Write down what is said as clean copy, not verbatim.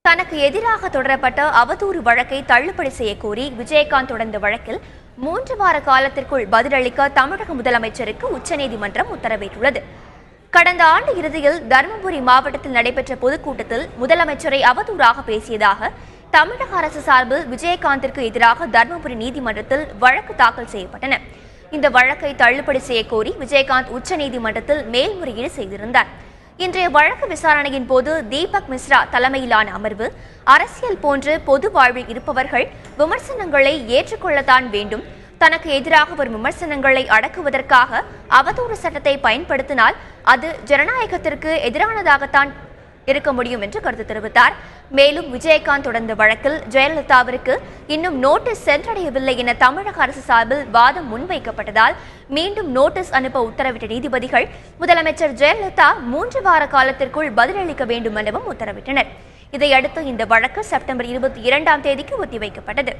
தனக்கு எதிராக தொடரப்பட்ட அவதூறு வழக்கை தள்ளுபடி செய்யக்கோரி விஜயகாந்த் தொடர்ந்த வழக்கில் 3 வார காலத்திற்குள் பதிலளிக்க தமிழக முதலமைச்சருக்கு உச்சநீதிமன்றம் உத்தரவிட்டுள்ளது. கடந்த ஆண்டு இறுதியில் தருமபுரி மாவட்டத்தில் நடைபெற்ற பொதுக்கூட்டத்தில் முதலமைச்சரை அவதூறாக பேசியதாக தமிழக அரசு சார்பில் விஜயகாந்திற்கு எதிராக தருமபுரி நீதிமன்றத்தில் வழக்கு தாக்கல் செய்யப்பட்டன. இந்த வழக்கை தள்ளுபடி செய்யக்கோரி விஜயகாந்த் உச்சநீதிமன்றத்தில் மேல்முறையீடு செய்திருந்தார். இன்றைய வழக்கு விசாரணையின் போது தீபக் மிஸ்ரா தலைமையிலான அமர்வு, அரசியல் போன்று பொது வாழ்வில் இருப்பவர்கள் விமர்சனங்களை ஏற்றுக்கொள்ளத்தான் வேண்டும், தனக்கு எதிராக வரும் விமர்சனங்களை அடக்குவதற்காக அவதூறு சட்டத்தை பயன்படுத்தினால் அது ஜனநாயகத்திற்கு எதிரானதாகத்தான் இருக்க முடியும் என்று கருத்து தெரிவித்தார். மேலும் விஜயகாந்த் தொடர்ந்த வழக்கில் ஜெயலலிதாவிற்கு இன்னும் நோட்டீஸ் சென்றடையவில்லை என தமிழக அரசு சார்பில் வாதம் முன்வைக்கப்பட்டதால் மீண்டும் நோட்டீஸ் அனுப்ப உத்தரவிட்ட நீதிபதிகள் முதலமைச்சர் ஜெயலலிதா 3 வார காலத்திற்குள் பதிலளிக்க வேண்டும் எனவும் உத்தரவிட்டனர். இதையடுத்து இந்த வழக்கு செப்டம்பர் 22ஆம் தேதிக்கு ஒத்திவைக்கப்பட்டது.